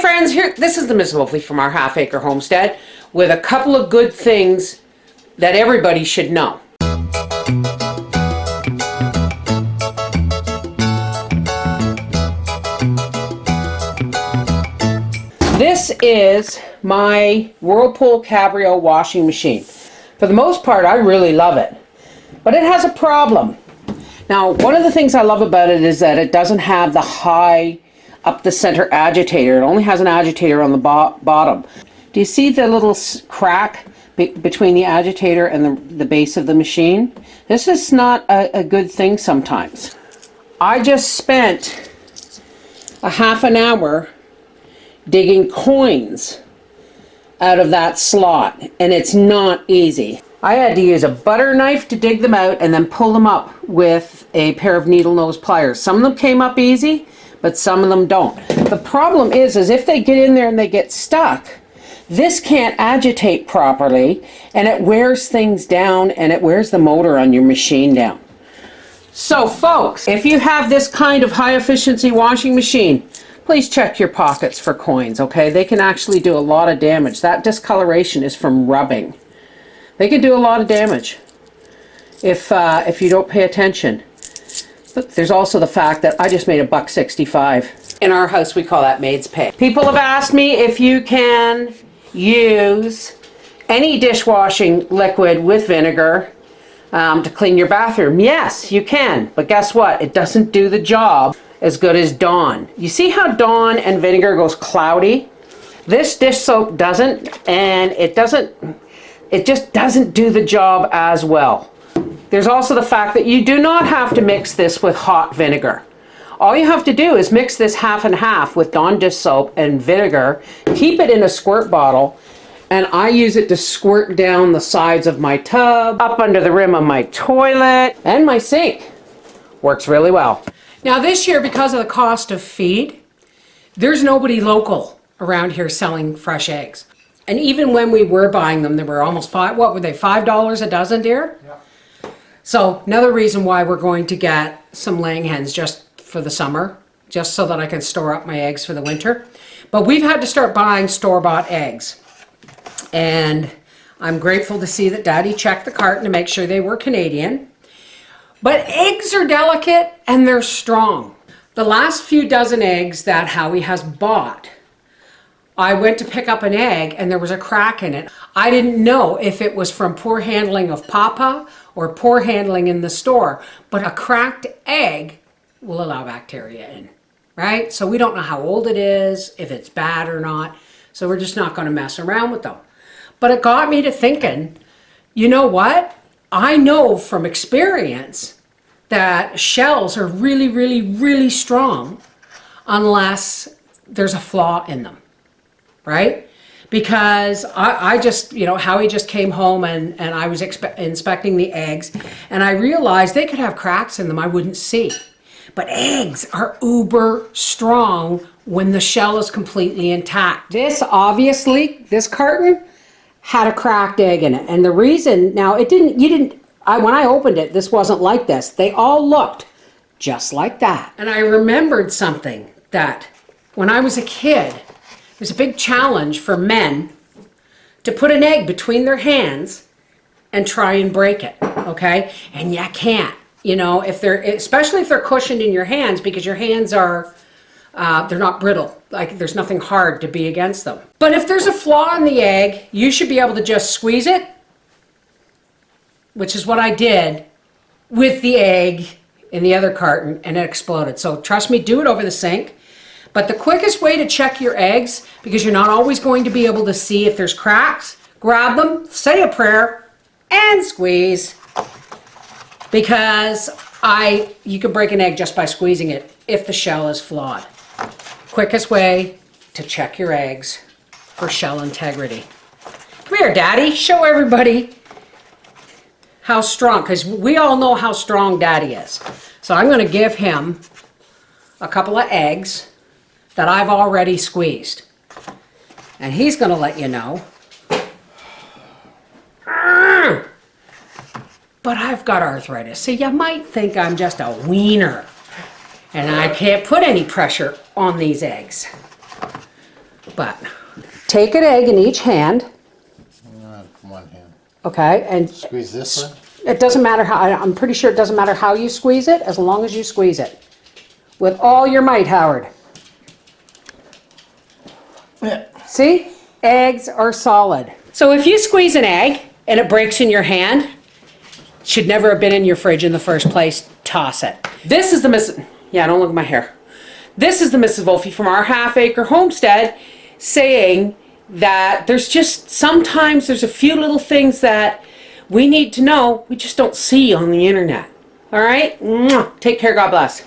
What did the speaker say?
friends, here, this is the Miss Wolfie from our half acre homestead with a couple of good things that everybody should know. This is my Whirlpool Cabrio washing machine. For the most part, I really love it, but it has a problem. Now, one of the things I love about it is that it doesn't have the high up the center agitator. It only has an agitator on the bottom. Do you see the little crack between the agitator and the base of the machine? This is not a good thing sometimes. I just spent a half an hour digging coins out of that slot, and it's not easy. I had to use a butter knife to dig them out and then pull them up with a pair of needle nose pliers. Some of them came up easy, but some of them don't. The problem is if they get in there and they get stuck, this can't agitate properly, and it wears things down, and it wears the motor on your machine down. So folks, if you have this kind of high efficiency washing machine, please check your pockets for coins, okay? They can actually do a lot of damage. That discoloration is from rubbing. They can do a lot of damage if you don't pay attention. But there's also the fact that I just made $1.65. In our house, we call that maid's pay. People have asked me if you can use any dishwashing liquid with vinegar to clean your bathroom. Yes, you can, but guess what? It doesn't do the job as good as Dawn. You see how Dawn and vinegar goes cloudy? This dish soap doesn't, and it just doesn't do the job as well. There's also the fact that you do not have to mix this with hot vinegar. All you have to do is mix this half and half with Dawn dish soap and vinegar, keep it in a squirt bottle, and I use it to squirt down the sides of my tub, up under the rim of my toilet, and my sink. Works really well. Now this year, because of the cost of feed, there's nobody local around here selling fresh eggs. And even when we were buying them, they were almost $5 a dozen, dear? Yeah. So another reason why we're going to get some laying hens just for the summer, just so that I can store up my eggs for the winter. But we've had to start buying store-bought eggs. And I'm grateful to see that Daddy checked the carton to make sure they were Canadian. But eggs are delicate and they're strong. The last few dozen eggs that Howie has bought, I went to pick up an egg and there was a crack in it. I didn't know if it was from poor handling of Papa or poor handling in the store, but a cracked egg will allow bacteria in, right? So we don't know how old it is, if it's bad or not, so we're just not going to mess around with them. But it got me to thinking, you know what? I know from experience that shells are really, really, really strong unless there's a flaw in them. Right? Because I just, Howie just came home and I was inspecting the eggs and I realized they could have cracks in them I wouldn't see. But eggs are uber strong when the shell is completely intact. This carton had a cracked egg in it. And the reason, now when I opened it, this wasn't like this. They all looked just like that. And I remembered something that when I was a kid, it was a big challenge for men to put an egg between their hands and try and break it, okay? And you can't, especially if they're cushioned in your hands, because your hands are, they're not brittle. Like there's nothing hard to be against them. But if there's a flaw in the egg, you should be able to just squeeze it, which is what I did with the egg in the other carton, and it exploded. So trust me, do it over the sink. But the quickest way to check your eggs, because you're not always going to be able to see if there's cracks, grab them, say a prayer, and squeeze. Because you can break an egg just by squeezing it if the shell is flawed. Quickest way to check your eggs for shell integrity. Come here, Daddy. Show everybody how strong, because we all know how strong Daddy is. So I'm going to give him a couple of eggs that I've already squeezed. And he's going to let you know. But I've got arthritis, so you might think I'm just a wiener. And I can't put any pressure on these eggs. But take an egg in each hand, One hand. okay, and Squeeze this one? it doesn't matter how, I'm pretty sure it doesn't matter how you squeeze it, as long as you squeeze it. With all your might, Howard. Yeah. See? Eggs are solid. So if you squeeze an egg and it breaks in your hand, it should never have been in your fridge in the first place. Toss it. This is the Mrs. Yeah, don't look at my hair. This is the Mrs. Wolfie from our half-acre homestead saying that sometimes there's a few little things that we need to know we just don't see on the internet. All right? Mwah. Take care. God bless.